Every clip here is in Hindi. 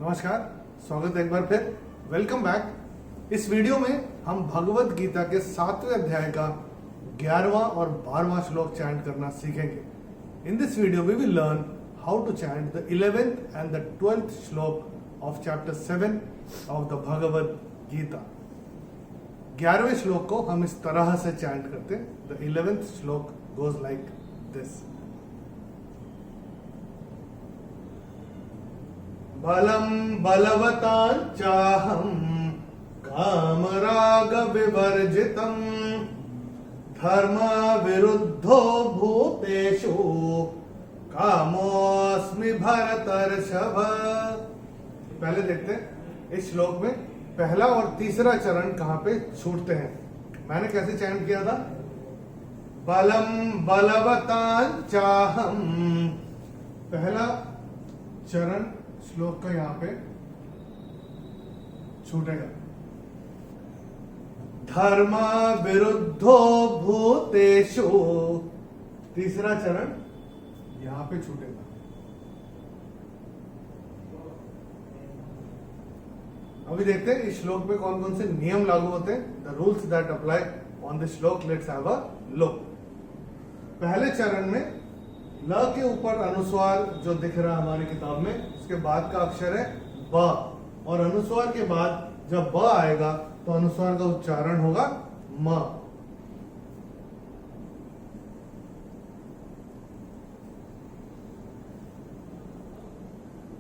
नमस्कार, स्वागत है एक बार फिर। Welcome back. इस वीडियो में हम भगवत गीता के 7वें अध्याय का 11वां और 12वां श्लोक चैंट करना सीखेंगे। In this video we will learn how to chant the 11th and the 12th shloka of chapter 7 of the Bhagavad Gita. 11वें श्लोक को हम इस तरह से चैंट करते हैं। द 11th श्लोक गोज लाइक दिस। बलम बलवतांचाहं कामराग विवर्जितं धर्म विरुद्धो भूतेषु कामोऽस्मि भरतर्षभ। पहले देखते हैं इस श्लोक में पहला और तीसरा चरण कहां पे छूटते हैं। मैंने कैसे चैंट किया था? बलम बलवतांचाहं, पहला चरण श्लोक का यहां पे छूटेगा। धर्म विरुद्धो भूतेषु, तीसरा चरण यहां पे छूटेगा। अभी देखते हैं इस श्लोक में कौन कौन से नियम लागू होते हैं। The rules that apply on this श्लोक, लेट्स हैव अ लुक। पहले चरण में ल के ऊपर अनुस्वार जो दिख रहा है हमारी किताब में, उसके बाद का अक्षर है ब, और अनुस्वार के बाद जब ब आएगा तो अनुस्वार का उच्चारण होगा म।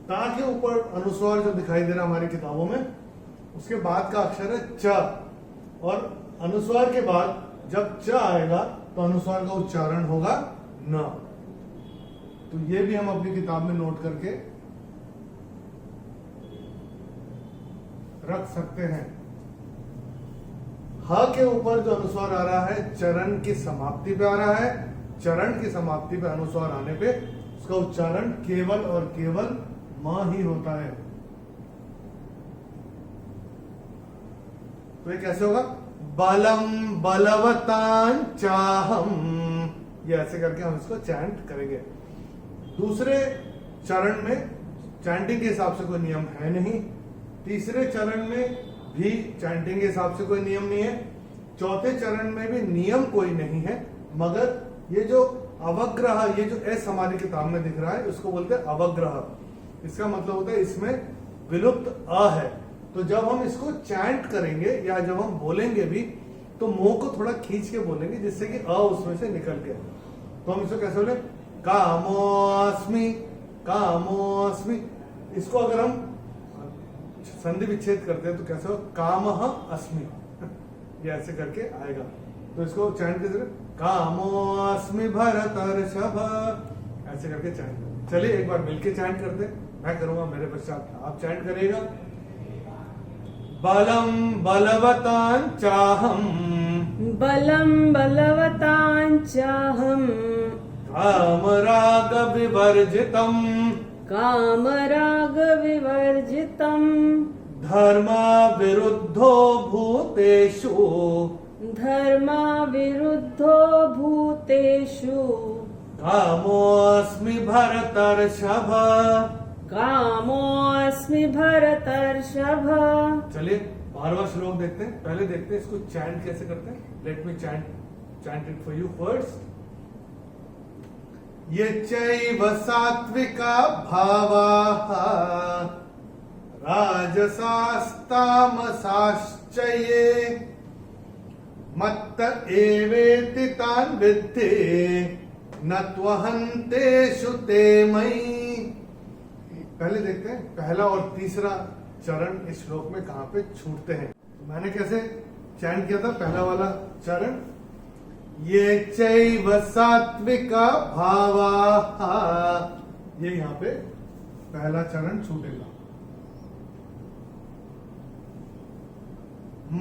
ता के ऊपर अनुस्वार जो दिखाई दे रहा है हमारी किताबों में, उसके बाद का अक्षर है च, और अनुस्वार के बाद जब च आएगा तो अनुस्वार का उच्चारण होगा न। तो ये भी हम अपनी किताब में नोट करके रख सकते हैं। ह के ऊपर जो अनुस्वार आ रहा है चरण की समाप्ति पे आ रहा है। चरण की समाप्ति पे अनुस्वार आने पे उसका उच्चारण केवल और केवल म ही होता है। तो ये कैसे होगा? बलम बलवतांचाहं, ये ऐसे करके हम इसको चैंट करेंगे। दूसरे चरण में चैंटिंग के हिसाब से कोई नियम है नहीं। तीसरे चरण में भी चैंटिंग के हिसाब से कोई नियम नहीं है। चौथे चरण में भी नियम कोई नहीं है, मगर ये जो अवग्रह, ये जो एस हमारी किताब में दिख रहा है, उसको बोलते हैं अवग्रह। इसका मतलब होता है इसमें विलुप्त अ है। तो जब हम इसको चैंट करेंगे या जब हम बोलेंगे भी, तो मुंह को थोड़ा खींच के बोलेंगे जिससे कि अ उसमें से निकल के। तो हम इसको कैसे बोले? कामोऽस्मि, कामोऽस्मि। इसको अगर हम संधि विच्छेद करते हैं तो कैसे हो? कामः अस्मि, ये ऐसे करके आएगा। तो इसको चैंट कैसे? कामोऽस्मि भरतर्षभ, ऐसे करके चैंट। चलिए एक बार मिलके चैंट करते हैं। मैं करूंगा, मेरे पश्चात आप चैंट करिएगा। बलम बलवतांचाहं, बलम बलवतांचाहं कामराग विवर्जितं, कामराग विवर्जितं धर्म विरुद्धो भूतेषु, धर्मा विरुद्धो भूतेषु कामोऽस्मि भरतर्षभ, कामोऽस्मि भरतर्षभ। चलिए 12वां श्लोक देखते हैं। पहले देखते हैं इसको चैंट कैसे करते हैं। Let me chant it for you first. ये चैव सात्विका भावाः राजसास्तामसाश्च ये मत्त एवेति तान् विद्धि न त्वहन्तेषु ते मयि। पहले देखते हैं पहला और तीसरा चरण इस श्लोक में कहां पे छूटते हैं। तो मैंने कैसे चैंट किया था? पहला वाला चरण, ये चैव सात्विका भावाः, ये यहां पे पहला चरण छूटेगा।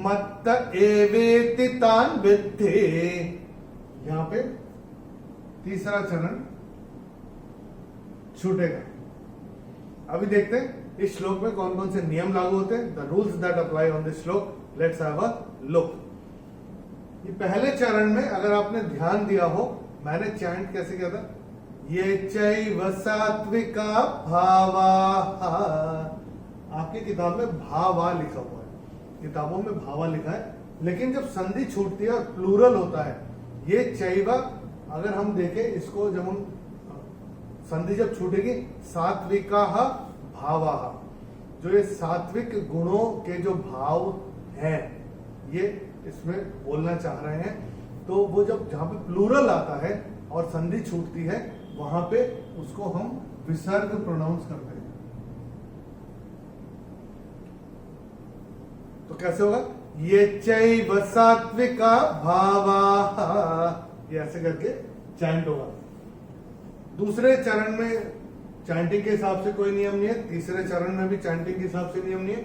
मत्त एवेति तान् विद्धि, यहां पे तीसरा चरण छूटेगा। अभी देखते हैं इस श्लोक में कौन कौन से नियम लागू होते हैं। The rules that apply on this श्लोक, लेट्स हैव अ लुक। ये पहले चरण में अगर आपने ध्यान दिया हो, मैंने चैंट कैसे किया था? ये चैव सात्विका भावाः, आपकी किताब में भावा लिखा हुआ है, किताबों में भावा लिखा है, लेकिन जब संधि छूटती है और प्लूरल होता है, ये चैव, अगर हम देखें इसको, जब हम संधि जब छूटेगी, सात्विकाः भावाः, जो ये सात्विक गुणों के जो भाव हैं, ये इसमें बोलना चाह रहे हैं। तो वो जब जहां पे प्लूरल आता है और संधि छूटती है, वहां पे उसको हम विसर्ग प्रोनाउंस करते हैं। तो कैसे होगा? ये चैव सात्विका भावाः, ये ऐसे करके चैंट होगा। दूसरे चरण में चैंटिंग के हिसाब से कोई नियम नहीं है, तीसरे चरण में भी चैंटिंग के हिसाब से नियम नहीं है।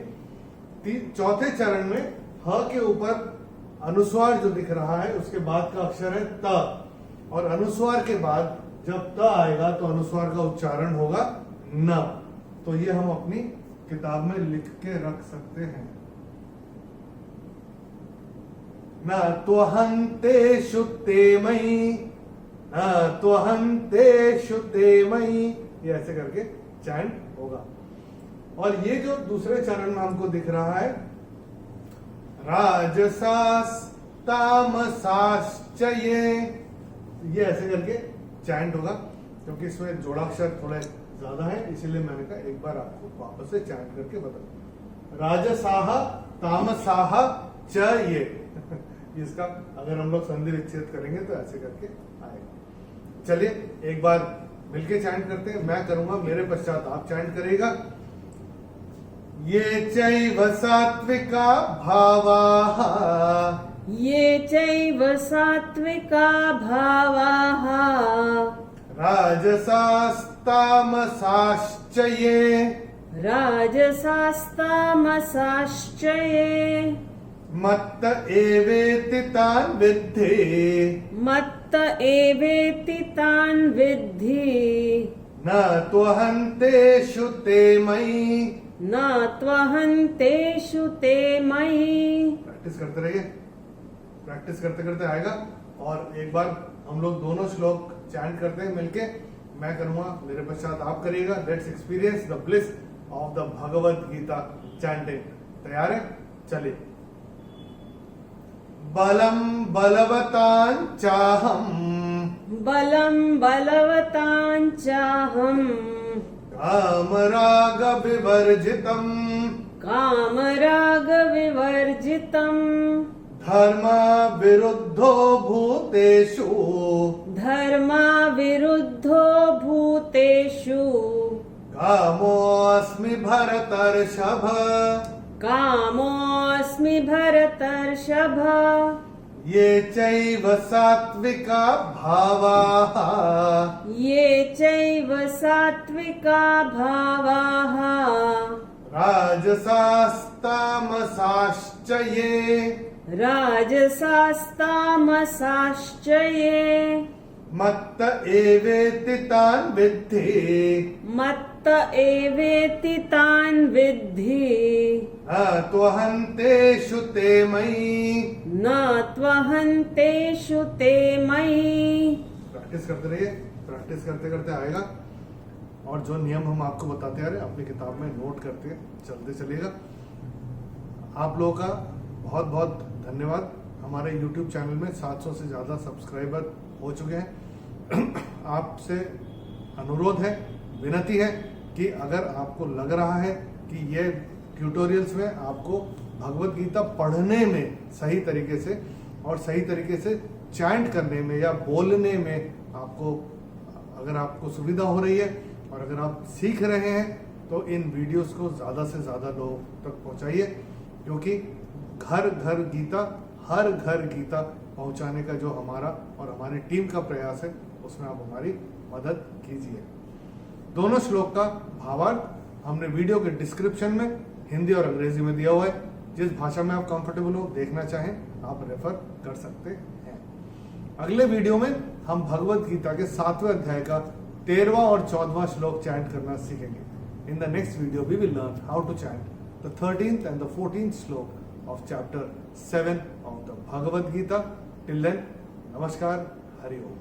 चौथे चरण में ह के ऊपर अनुस्वार जो दिख रहा है उसके बाद का अक्षर है त, और अनुस्वार के बाद जब त आएगा तो अनुस्वार का उच्चारण होगा न। तो ये हम अपनी किताब में लिख के रख सकते हैं। न त्वहन्तेषु ते मयि, न त्वहन्तेषु ते मयि, ये ऐसे करके चैंट होगा। और ये जो दूसरे चरण में हमको दिख रहा है, राजसास् तामसाश्च, ये ऐसे करके चैंट होगा, क्योंकि इसमें जोड़ाक्षर थोड़े ज्यादा है, इसीलिए मैंने कहा एक बार आपको वापस से चैंट करके बता। राजसाः तामसाः च, ये इसका अगर हम लोग संधि विच्छेद करेंगे तो ऐसे करके आएगा। चलिए एक बार मिलके चैंट करते हैं, मैं करूंगा, मेरे पश्चात आप चैंट करेगा। ये चैव सात्विका भावाः, ये चैव सात्विका भावाः, राजसास्तामसाश्च ये, राजसास्तामसाश्च ये, मत्त एवेति तान् विद्धि, मत्त एवेति तान् विद्धि, न त्वहन्तेषु ते मयि। न त्वहन्तेषु ते मयि। प्रैक्टिस करते रहिए, प्रैक्टिस करते करते आएगा। और एक बार हम लोग दोनों श्लोक चैंट करते हैं मिलके, मैं करूंगा, मेरे पश्चात आप करिएगा। Let's experience the bliss of the Bhagavad Gita chanting. तैयार है? चलिए। बलम बलवतां चाहम, बलं बलवतां चाहम्, कामराग विवर्जितम्, कामरागविवर्जितम्, धर्मा विरुद्धो भूतेषु, धर्माविरुद्धो भूतेषु, कामोऽस्मि भरतर्षभ, कामोऽस्मि भरतर्षभ। ये चैव सात्विका भावाः, ये चैव सात्विका भावाः, राजसास्तामसाश्च ये, राजसास्तामसाश्च ये, मत्त एवेति तान् विद्धि, मत्त एवेति तान् विद्धि, न त्वहन्तेषु ते मयि। न त्वहन्तेषु ते मयि। प्रैक्टिस करते रहिए, प्रैक्टिस करते करते आएगा। और जो नियम हम आपको बताते आ रहे हैं अपनी किताब में नोट करते चलते चलिएगा। आप लोगों का बहुत बहुत धन्यवाद। हमारे YouTube चैनल में 700 से ज़्यादा सब्सक्राइबर हो चुके हैं। आपसे अनुरोध है, विनती है कि अगर आपको लग रहा है कि ये ट्यूटोरियल्स में आपको भगवत गीता पढ़ने में सही तरीके से और सही तरीके से चैंट करने में या बोलने में आपको, अगर आपको सुविधा हो रही है और अगर आप सीख रहे हैं तो इन वीडियोस को ज़्यादा से ज़्यादा लोगों तक पहुंचाइए, क्योंकि घर घर गीता, हर घर गीता पहुंचाने का जो हमारा और हमारी टीम का प्रयास है उसमें आप हमारी मदद कीजिए। दोनों श्लोक का भावार्थ हमने वीडियो के डिस्क्रिप्शन में हिंदी और अंग्रेजी में दिया हुआ है। जिस भाषा में आप कंफर्टेबल हो, देखना चाहें आप रेफर कर सकते हैं। अगले वीडियो में हम भगवत गीता के 7वें अध्याय का 13वां और 14वां श्लोक चैंट करना सीखेंगे। In the next video we will learn how to chant the 13th and the 14th श्लोक of chapter 7 of the Bhagavad Gita. Till then, Namaskar, Hari Om.